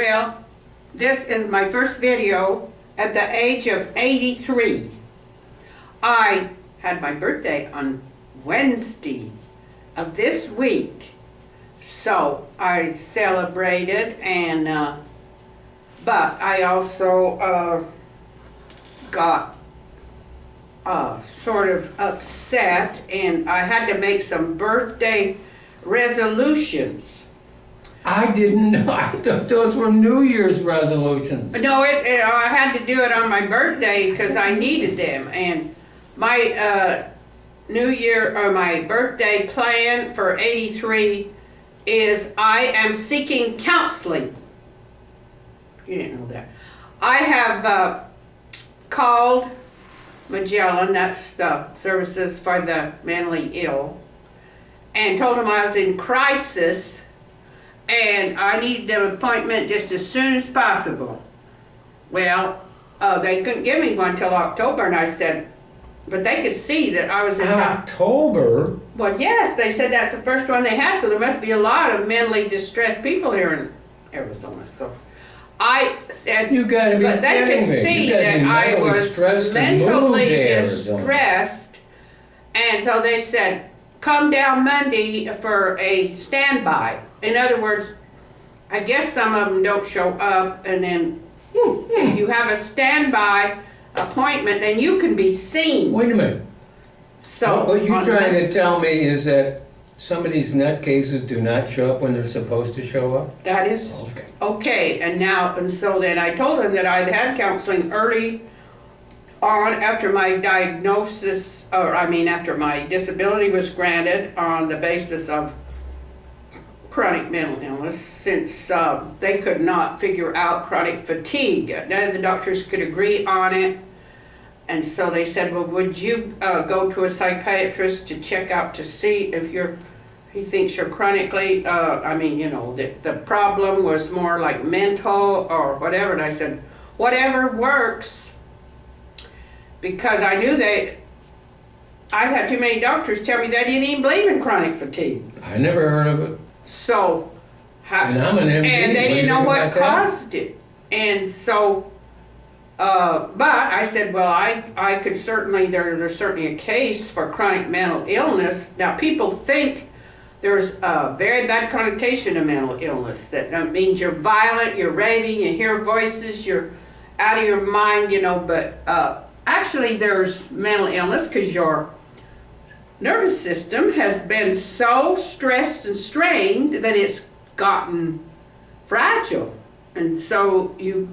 Well, this is my first video at the age of 83. I had my birthday on Wednesday of this week, so I celebrated, and but I also got sort of upset, and I had to make some birthday resolutions. I didn't know. I thought those were New Year's resolutions. No, I had to do it on my birthday because I needed them. And my New Year or my birthday plan for 83 is I am seeking counseling. You didn't know that. I have called Magellan, that's the services for the mentally ill, and told them I was in crisis and I needed an appointment just as soon as possible. Well, they couldn't give me one till October, and I said, but they could see that I was in October? Well, yes, they said that's the first one they had, so there must be a lot of mentally distressed people here in Arizona. So I said, you gotta be but they could see that I was mentally distressed, and so they said, come down Monday for a standby. In other words, I guess some of them don't show up, and then if you have a standby appointment, then you can be seen. Wait a minute. So what you're trying to tell me is that some of these nutcases do not show up when they're supposed to show up? That is okay. And so then I told them that I'd had counseling early on after my diagnosis, after my disability was granted on the basis of chronic mental illness, since they could not figure out chronic fatigue. None of the doctors could agree on it. And so they said, well, would you go to a psychiatrist to check out to see if he thinks you're chronically, the problem was more like mental or whatever. And I said, whatever works. Because I knew I had too many doctors tell me they didn't even believe in chronic fatigue. I never heard of it. So, and I'm an MD. And they didn't know what caused it. And so, but I said, well, I could certainly, there's certainly a case for chronic mental illness. Now, people think there's a very bad connotation of mental illness. That means you're violent, you're raving, you hear voices, you're out of your mind, but actually there's mental illness because your nervous system has been so stressed and strained that it's gotten fragile. And so you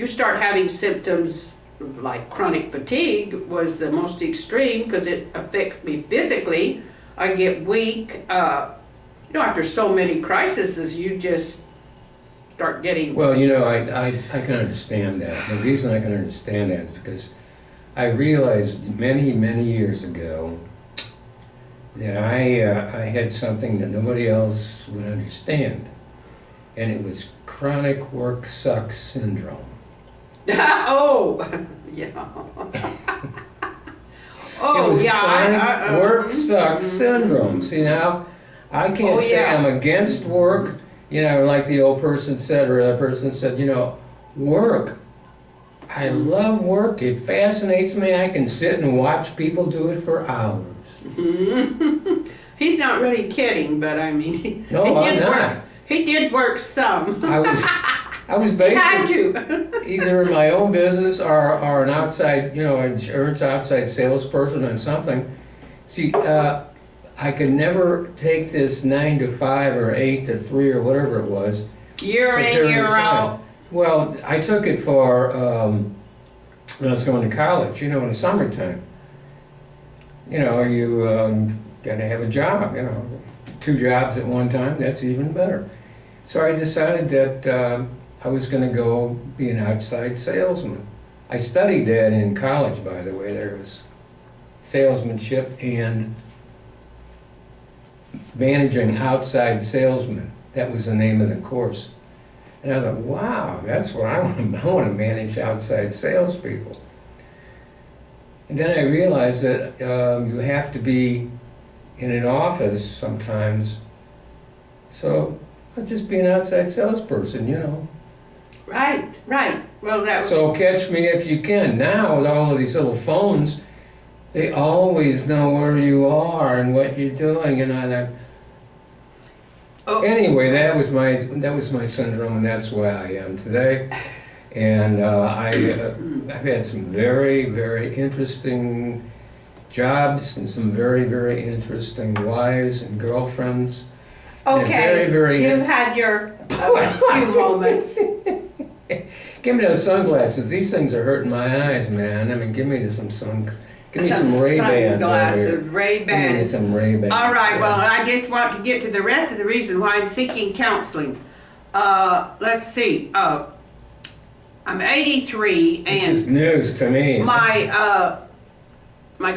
start having symptoms like chronic fatigue was the most extreme because it affects me physically. I get weak. After so many crises, you just start getting... Well, I can understand that. The reason I can understand that is because I realized many, many years ago that I had something that nobody else would understand, and it was chronic work sucks syndrome. Oh, yeah. It was chronic work sucks syndrome. See, now, I can't say I'm against work, like the old person said, or that person said, work. I love work. It fascinates me. I can sit and watch people do it for hours. He's not really kidding, but I mean, no, I'm not. He did work some. I was basically had to. either in my own business or an outside, insurance outside salesperson on something. See, I could never take this 9 to 5 or 8 to 3 or whatever it was. Year in, year out. Well, I took it for when I was going to college, in the summertime. You got to have a job, 2 jobs at one time, that's even better. So I decided that I was going to go be an outside salesman. I studied that in college, by the way. There was salesmanship and managing outside salesmen. That was the name of the course. And I thought, wow, that's what I want to. I want to manage outside salespeople. And then I realized that you have to be in an office sometimes. So I'll just be an outside salesperson, Right. Well, that was. So catch me if you can. Now with all of these little phones, they always know where you are and what you're doing, and all that. Oh. Anyway, that was my syndrome, and that's why I am today. And I've had some very, very interesting jobs and some very, very interesting wives and girlfriends. Okay, very you've had your few moments. Give me those sunglasses. These things are hurting my eyes, man. I mean, give me some Ray-Bans. Sunglasses, Give me Ray-Bans. some Ray-Bans. All right, well, I just want to get to the rest of the reason why I'm seeking counseling. Let's see, I'm 83 This and is news to me. my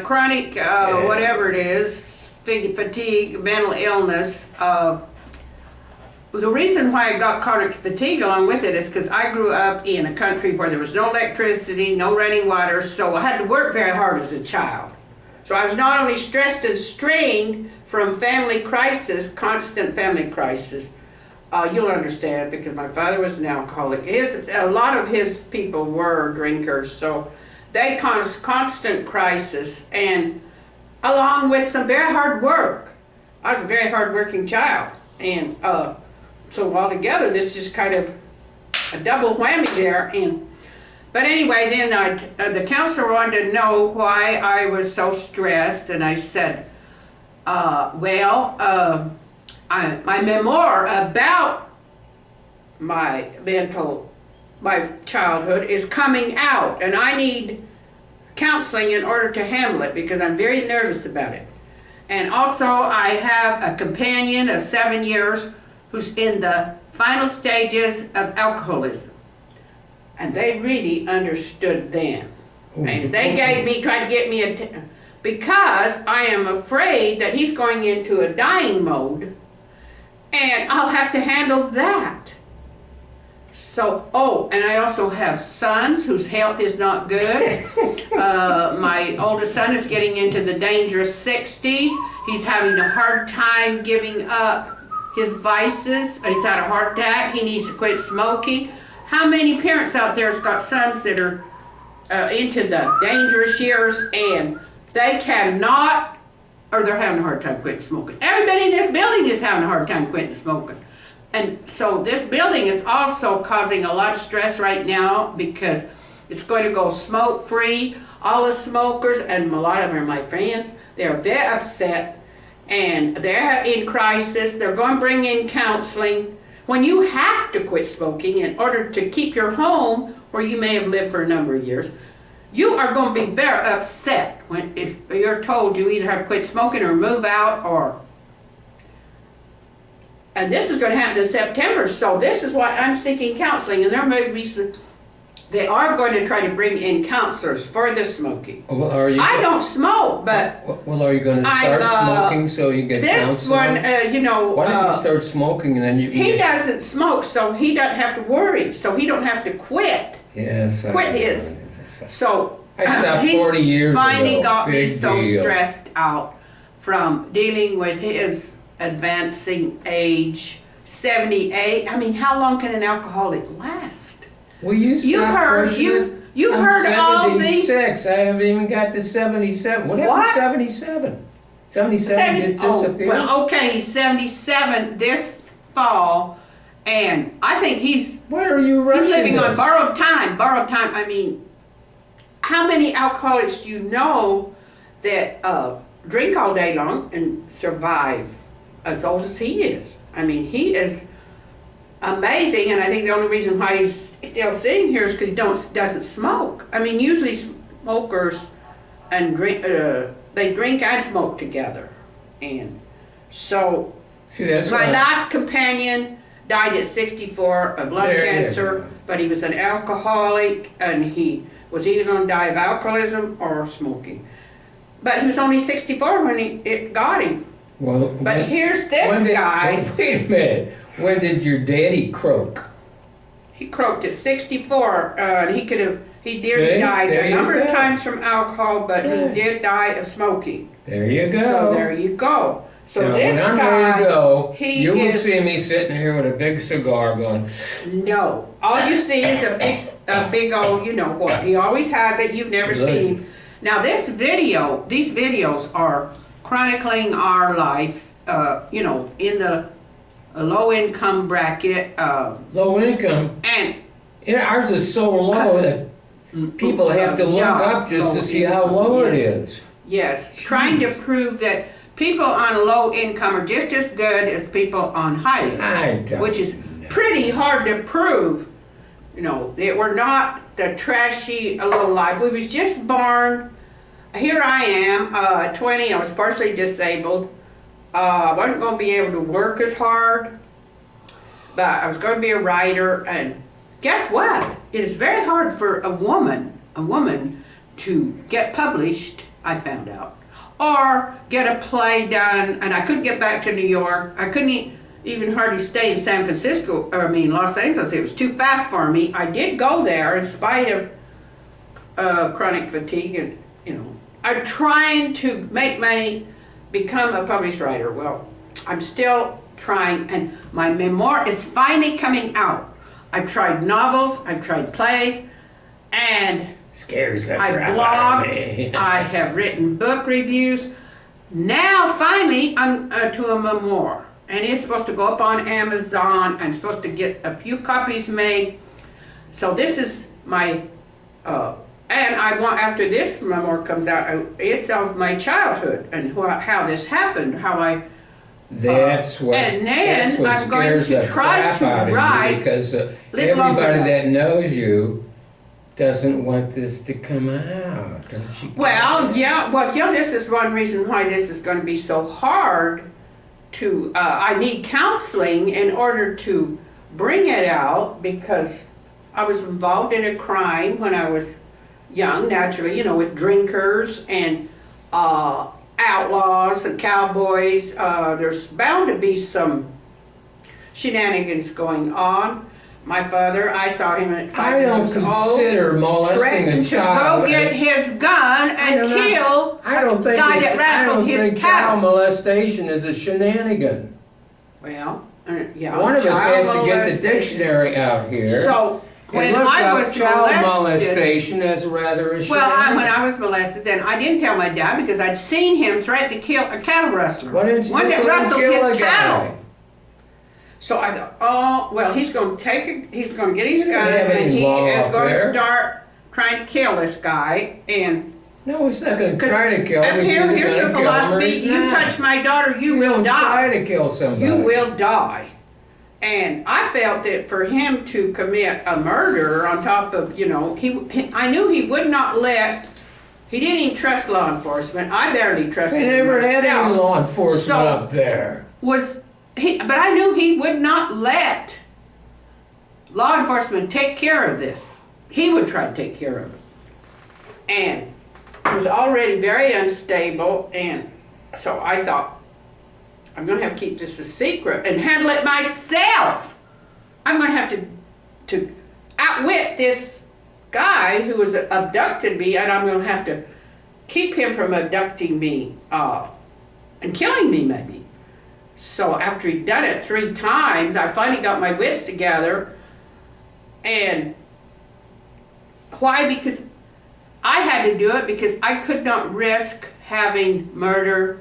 chronic, whatever it is, fatigue, mental illness, the reason why I got chronic fatigue along with it is because I grew up in a country where there was no electricity, no running water, so I had to work very hard as a child. So I was not only stressed and strained from family crisis, constant family crisis. You'll understand because my father was an alcoholic. A lot of his people were drinkers, so they caused constant crisis, and along with some very hard work. I was a very hard-working child, and so altogether, this is kind of a double whammy there. But anyway, then the counselor wanted to know why I was so stressed, and I said, my memoir about my childhood is coming out, and I need counseling in order to handle it because I'm very nervous about it. And also, I have a companion of 7 years who's in the final stages of alcoholism. And they really understood then. And they tried to get me because I am afraid that he's going into a dying mode and I'll have to handle that. So, and I also have sons whose health is not good. My oldest son is getting into the dangerous 60s. He's having a hard time giving up his vices. He's had a heart attack. He needs to quit smoking. How many parents out there have got sons that are into the dangerous years and they cannot, or they're having a hard time quitting smoking? Everybody in this building is having a hard time quitting smoking. And so this building is also causing a lot of stress right now because it's going to go smoke free. All the smokers, and a lot of them are my friends, they're very upset and they're in crisis. They're going to bring in counseling. When you have to quit smoking in order to keep your home where you may have lived for a number of years, you are going to be very upset if you're told you either have to quit smoking or move out and this is going to happen in September, so this is why I'm seeking counseling, and there may be they are going to try to bring in counselors for the smoking. Well, I don't smoke, but well, are you going to start smoking so you get this counseling? One, why don't you start smoking and then you? He doesn't smoke, so he doesn't have to worry, so he don't have to quit. Yes. Quit his. So I stopped 40 years ago. Finally got me Big so deal. stressed out from dealing with his advancing age, 78. I mean, how long can an alcoholic last? Well, you've heard all these. 76. I haven't even got to 77. What happened to 77? 77 just disappeared. Well, okay, he's 77 this fall, and I think he's. Where are you rushing He's living this? on borrowed time. Borrowed time. I mean, how many alcoholics do you know that drink all day long and survive as old as he is? I mean, he is amazing, and I think the only reason why he's still sitting here is because he doesn't smoke. I mean, usually smokers and they drink and smoke together, and so my last companion died at 64 of lung cancer, but he was an alcoholic, and he was either going to die of alcoholism or smoking. But he was only 64 when it got him. Well, but here's this guy. Wait a minute. When did your daddy croak? He croaked at 64. He dearly died a number of times from alcohol, but he did die of smoking. There you go. So there you go. So Now, this when I'm ready guy, to go, he you will is- see me sitting here with a big cigar going, no, all you see is a big old, you know what, he always has it, you've never seen him. delicious. Now these videos are chronicling our life, you know, in the low income bracket, Low income. and Ours is so low that people have to look Yeah, up just to low see how income, low it yes. is. yes, trying to Jeez. prove that people on low income are just as good as people on high income, I don't which is know. pretty hard to prove. You know, that we're not the trashy low life. We was just born. Here I am, 20. I was partially disabled. I wasn't going to be able to work as hard, but I was going to be a writer. And guess what? It is very hard for a woman to get published. I found out, or get a play done. And I couldn't get back to New York. I couldn't even hardly stay in San Francisco, Los Angeles. It was too fast for me. I did go there in spite of chronic fatigue, and you know, I'm trying to make money, become a published writer. Well, I'm still trying, and my memoir is finally coming out. I've tried novels, I've tried plays, and Scares the I crap out of blogged, me. I have written book reviews. Now, finally, I'm to a memoir. And it's supposed to go up on Amazon. I'm supposed to get a few copies made. So this is my, and I want, after this memoir comes out, it's of my childhood and how this happened, how I, That's what. and then that's what I'm going scares to the try crap to out of you, write, because live everybody longer. that knows you doesn't want this to come out. Don't you? get Well, it? yeah, this is one reason why this is going to be so hard to, I need counseling in order to bring it out, because I was involved in a crime when I was young, naturally, you know, with drinkers and outlaws and cowboys. There's bound to be some shenanigans going on. My father, I saw him at 5 I don't years old. consider molesting a Threatened to child. go get his gun and kill I don't a think guy it's- that I wrestled don't his think child cattle. molestation is a shenanigan. Well, yeah. One of us child has to get the molestation. dictionary out here. So when and look I up was child molested, molestation as rather a well, shenanigan. when I was molested, then I didn't tell my dad because I'd seen him threaten to kill a cattle rustler. Why didn't you one just that let him rustled kill his a guy? cattle. So I thought, oh, well, he's going to he's going to get his You don't gun have and any he law is up going to there. start trying to kill this guy. And No, he's not going to try to kill him. and He's either here's gonna the kill him or philosophy: he's you not. touch my daughter, you will Don't die. try to kill somebody. You will die. And I felt that for him to commit a murder on top of, you know, I knew he would not he didn't even trust law enforcement. I barely trusted They him never had any myself. law enforcement So- up there. But I knew he would not let law enforcement take care of this. He would try to take care of it. And it was already very unstable, and so I thought, I'm going to have to keep this a secret and handle it myself. I'm going to have to outwit this guy who was abducted me, and I'm going to have to keep him from abducting me and killing me, maybe. So after he'd done it 3 times, I finally got my wits together. And why? Because I had to do it, because I could not risk having murder.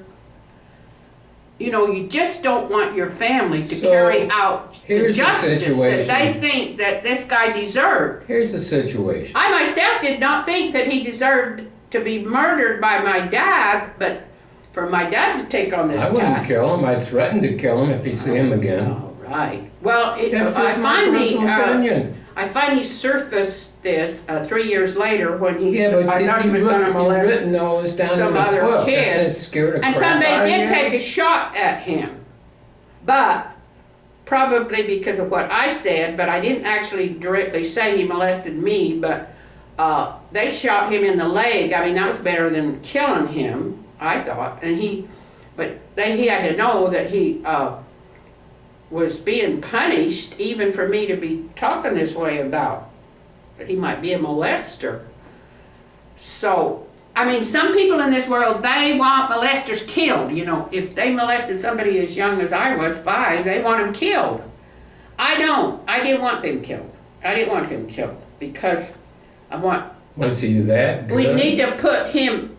You know, you just don't want your family to So, carry out the here's the justice that situation. they think that this guy deserved. Here's the situation. I myself did not think that he deserved to be murdered by my dad, but for my dad to take on this I wouldn't task. kill him. I'd threaten to kill him if he see him again. All right. Well, That's just my personal opinion. I finally surfaced this 3 years later when Yeah, but I thought he was going to you've molest written all this down some in the other book. kids. Doesn't it scare the and crap somebody out of did you? take a shot at him, but probably because of what I said, but I didn't actually directly say he molested me, but they shot him in the leg. I mean, that was better than killing him, I thought. And he had to know that he was being punished, even for me to be talking this way about that he might be a molester. So I mean, some people in this world, they want molesters killed. You know, if they molested somebody as young as I was, 5, they want them killed. I don't. I didn't want them killed. I didn't want him killed because I want. Was he that good? We need to put him.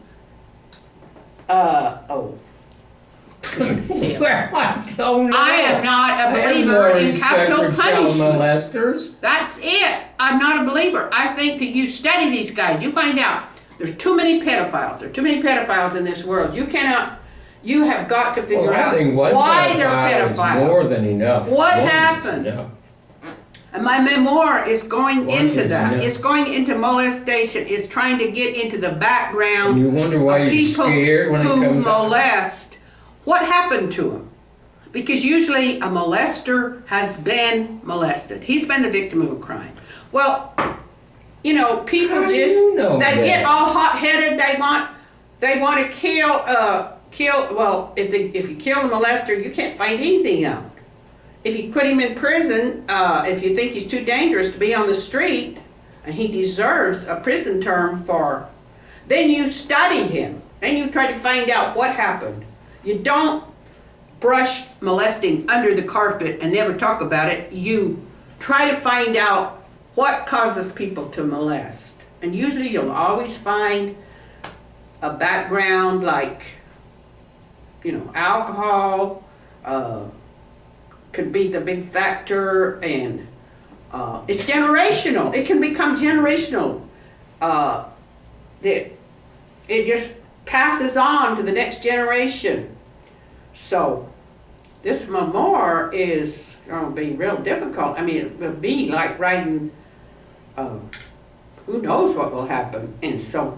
Oh. Well, I don't know. I am not a I have believer no in respect capital for child punishment. molesters. That's it. I'm not a believer. I think that you study these guys, you find out there's too many pedophiles. There are too many pedophiles in this world. You have got to figure out why they're pedophiles. Is more than enough. What One is happened? enough. And my memoir is going One into is that. enough. It's going into molestation. It's trying to get into the background And you wonder why of you're people scared when it who comes out. molest. What happened to them? Because usually a molester has been molested. He's been the victim of a crime. Well, you know, people How do just you know they that? get all hot-headed. They want to kill. Well, if you kill the molester, you can't find anything out. If you put him in prison, if you think he's too dangerous to be on the street, and he deserves a prison term then you study him and you try to find out what happened. You don't brush molesting under the carpet and never talk about it. You try to find out what causes people to molest. And usually you'll always find a background like, you know, alcohol could be the big factor, and it's generational. It can become generational. It just passes on to the next generation. So this memoir is going to be real difficult. I mean, it will be like writing, who knows what will happen. And so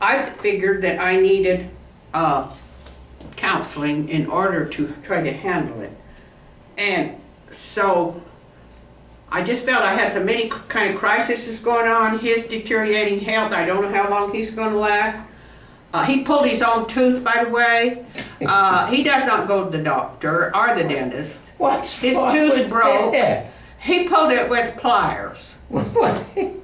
I figured that I needed counseling in order to try to handle it. And so I just felt I had so many kind of crises going on. His deteriorating health, I don't know how long he's going to last. He pulled his own tooth, by the way. He does not go to the doctor or the dentist. What's His wrong tooth with broke. that? He pulled it with pliers. What do you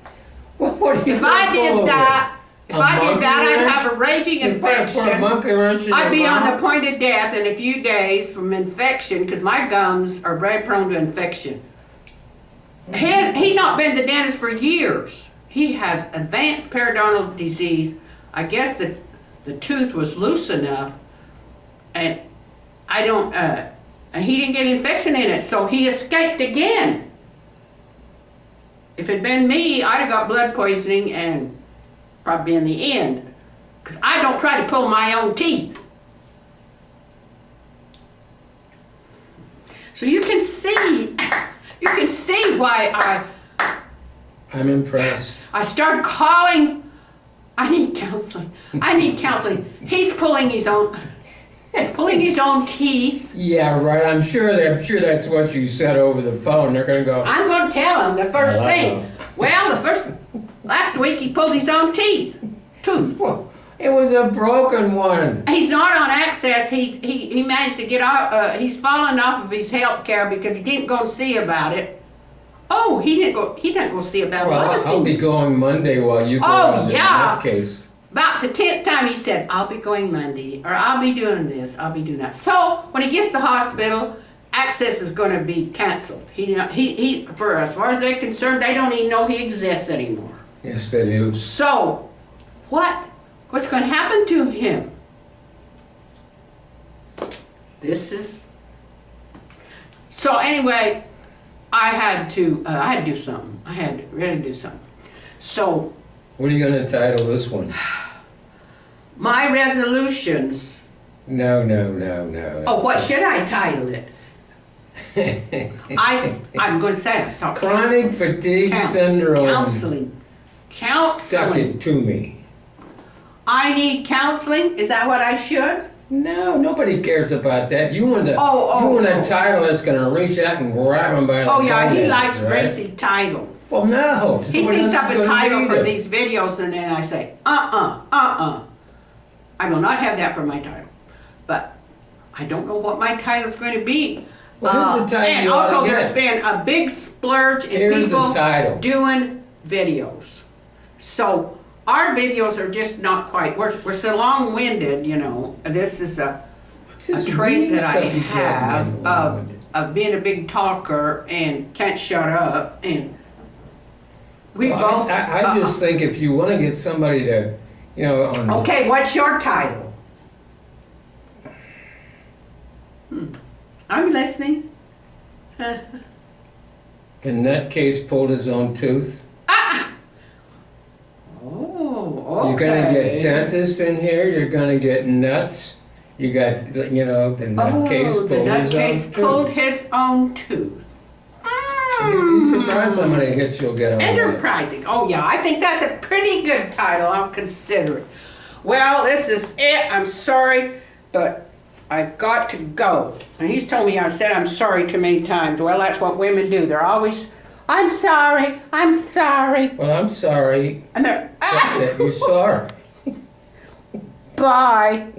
If I did that, I'd have a raging If I put a infection. monkey wrench in I'd be your on the mouth? point of death in a few days from infection because my gums are very prone to infection. He's not been to the dentist for years. He has advanced periodontal disease. I guess the tooth was loose enough, and and he didn't get infection in it, so he escaped again. If it'd been me, I'd have got blood poisoning and probably in the end, because I don't try to pull my own teeth. So you can see why I'm impressed. I started calling. I need counseling. I need counseling. He's pulling his own teeth. Yeah, right. I'm sure that's what you said over the phone. They're gonna go. I'm going to tell him the first Well, thing. Well, last week he pulled his own tooth. Well, it was a broken one. He's not on access. He managed to get off. He's fallen off of his health care because he didn't go see about it. Oh, he didn't go see about Well, a lot of I'll be things. going Monday while you go. Oh, on in yeah. that case. About the 10th time he said, I'll be going Monday, or I'll be doing this, I'll be doing that. So when he gets to the hospital, access is going to be canceled. He, for as far as they're concerned, they don't even know he exists anymore. Yes, they do. So what's going to happen to him? So anyway, I had to do something. I had to really do something. So What are you gonna title this one? my resolutions. No. Oh, what should I title it? I'm going to say it. So Chronic fatigue syndrome. Counseling. Stuck it to me. I need counseling. Is that what I should? No, nobody cares about that. You want a Oh. title that's gonna reach out and grab him by the Oh yeah, he gonads, likes right? racy titles. Well, no. He nobody thinks else up is a gonna title read for it. these videos, and then I say, I will not have that for my title. But I don't know what my title's going to be. Well, here's the title And you ought to also, get. there's been a big splurge in Here's the people title. doing videos. So our videos are just not quite, we're so long-winded, you know. This is a trait that I have of being a big talker and can't shut up, and we both. I just think if you want to get somebody to, you know, on. Okay, what's your title? I'm listening. The nutcase pulled his own tooth. Oh, okay. You're gonna get dentists in here. You're gonna get nuts. You got, you know, the nutcase pulled his own tooth. You'd be surprised how many hits you'll get on that. Enterprising. Oh yeah, I think that's a pretty good title. I'll consider it. Well, this is it. I'm sorry, but I've got to go. And he's told me I said I'm sorry too many times. Well, that's what women do. They're always, I'm sorry, I'm sorry. Well, I'm sorry And they're, that you're sorry. Bye.